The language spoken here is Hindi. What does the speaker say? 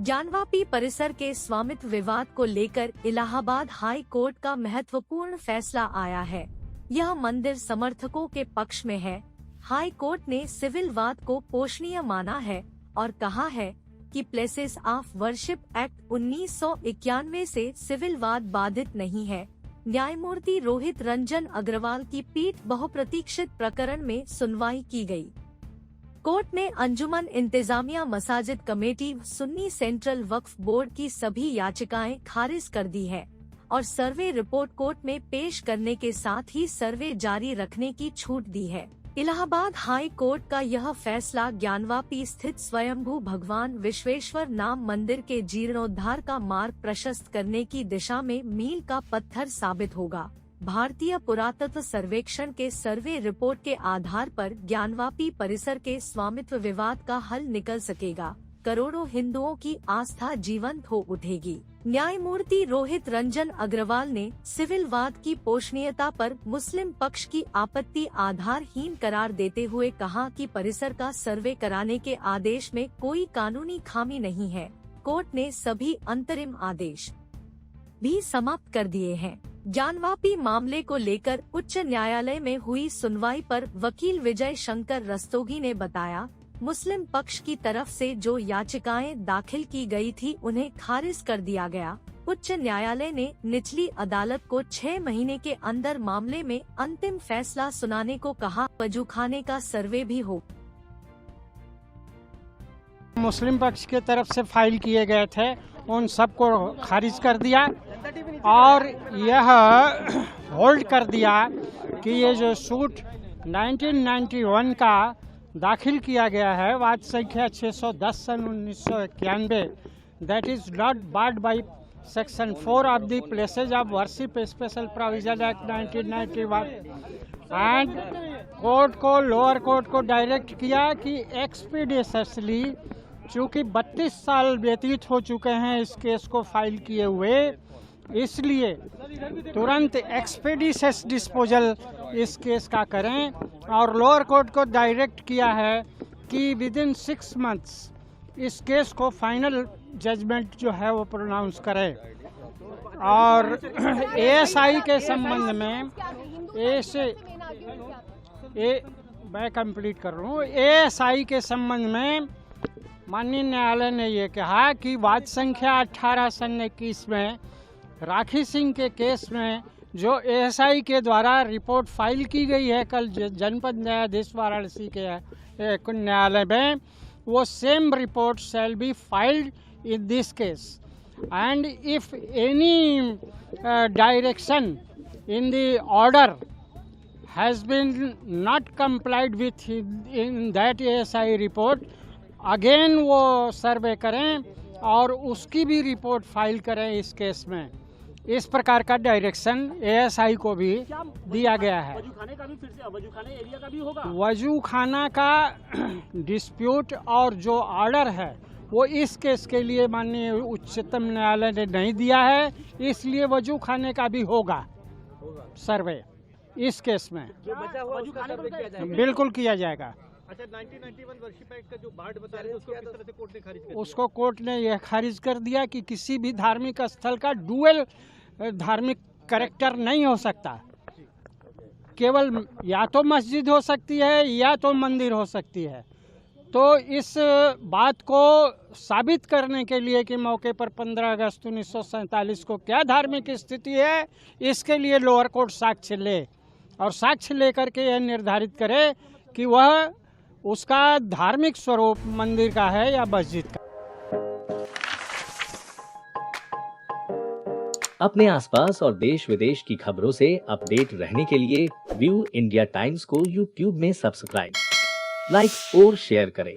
ज्ञानवापी परिसर के स्वामित्व विवाद को लेकर इलाहाबाद हाई कोर्ट का महत्वपूर्ण फैसला आया है। यह मंदिर समर्थकों के पक्ष में है। हाई कोर्ट ने सिविल वाद को पोषणीय माना है और कहा है कि प्लेसेस ऑफ वर्शिप एक्ट 1991 से सिविल वाद बाधित नहीं है। न्यायमूर्ति रोहित रंजन अग्रवाल की पीठ बहुप्रतीक्षित प्रकरण में सुनवाई की गई। कोर्ट ने अंजुमन इंतजामिया मसाजिद कमेटी सुन्नी सेंट्रल वक्फ बोर्ड की सभी याचिकाएं खारिज कर दी है और सर्वे रिपोर्ट कोर्ट में पेश करने के साथ ही सर्वे जारी रखने की छूट दी है। इलाहाबाद हाई कोर्ट का यह फैसला ज्ञानवापी स्थित स्वयंभू भगवान विश्वेश्वर नाम मंदिर के जीर्णोद्धार का मार्ग प्रशस्त करने की दिशा में मील का पत्थर साबित होगा। भारतीय पुरातत्व सर्वेक्षण के सर्वे रिपोर्ट के आधार पर ज्ञानवापी परिसर के स्वामित्व विवाद का हल निकल सकेगा। करोड़ों हिंदुओं की आस्था जीवंत हो उठेगी। न्यायमूर्ति रोहित रंजन अग्रवाल ने सिविल वाद की पोषणीयता पर मुस्लिम पक्ष की आपत्ति आधारहीन करार देते हुए कहा कि परिसर का सर्वे कराने के आदेश में कोई कानूनी खामी नहीं है। कोर्ट ने सभी अंतरिम आदेश भी समाप्त कर दिए हैं। ज्ञानवापी मामले को लेकर उच्च न्यायालय में हुई सुनवाई पर वकील विजय शंकर रस्तोगी ने बताया, मुस्लिम पक्ष की तरफ से जो याचिकाएं दाखिल की गई थी उन्हें खारिज कर दिया गया। उच्च न्यायालय ने निचली अदालत को 6 महीने के अंदर मामले में अंतिम फैसला सुनाने को कहा। वजूखाने का सर्वे भी हो। मुस्लिम पक्ष के तरफ से फाइल किए गए थे उन सबको खारिज कर दिया और यह होल्ड कर दिया कि ये जो सूट 1991 का दाखिल किया गया है, वाद संख्या 610 सन 1991, that is not barred by section 4 of the places of worship special provision act 1991 and court को, लोअर कोर्ट को डायरेक्ट किया कि एक्सपीडिशसली, चूँकि 32 साल व्यतीत हो चुके हैं इस केस को फाइल किए हुए, इसलिए तुरंत एक्सपीडिशस डिस्पोजल इस केस का करें और लोअर कोर्ट को डायरेक्ट किया है कि विद इन 6 मंथ्स इस केस को फाइनल जजमेंट जो है वो प्रोनाउंस करें। और एएसआई के संबंध में मैं कंप्लीट कर रहा हूँ। एएसआई के संबंध में माननीय न्यायालय ने ये कहा कि वाद संख्या 18 सन 21 में राखी सिंह के केस में जो एएसआई के द्वारा रिपोर्ट फाइल की गई है कल जनपद न्यायाधीश वाराणसी के न्यायालय में, वो same report shall be filed in this case and if any direction in the order has been not complied with in that ASI report, again वो सर्वे करें और उसकी भी रिपोर्ट फाइल करें इस केस में। इस प्रकार का डायरेक्शन एएसआई को भी दिया गया है। वजूखाने का भी फिर से वजूखाने एरिया का भी होगा। वजूखाना का डिस्प्यूट और जो ऑर्डर है वो इस केस के लिए माननीय उच्चतम न्यायालय ने नहीं दिया है, इसलिए वजूखाने का भी होगा सर्वे इस केस में। बिल्कुल किया जाएगा। अच्छा, 1991 वर्शिप एक्ट का जो बार्ड बता रहे थे उसको किस तरह से कोर्ट ने खारिज कर दिया? उसको कोर्ट ने यह खारिज कर दिया कि किसी भी धार्मिक स्थल का डुअल धार्मिक कैरेक्टर नहीं हो सकता, केवल या तो मस्जिद हो सकती है या तो मंदिर हो सकती है। तो इस बात को साबित करने के लिए कि मौके पर 15 अगस्त 1947 को क्या धार्मिक स्थिति है, इसके लिए लोअर कोर्ट साक्ष्य ले और साक्ष्य लेकर के यह निर्धारित करे कि वह उसका धार्मिक स्वरूप मंदिर का है या मस्जिद का। अपने आसपास और देश विदेश की खबरों से अपडेट रहने के लिए व्यू इंडिया टाइम्स को यूट्यूब में सब्सक्राइब, लाइक और शेयर करें।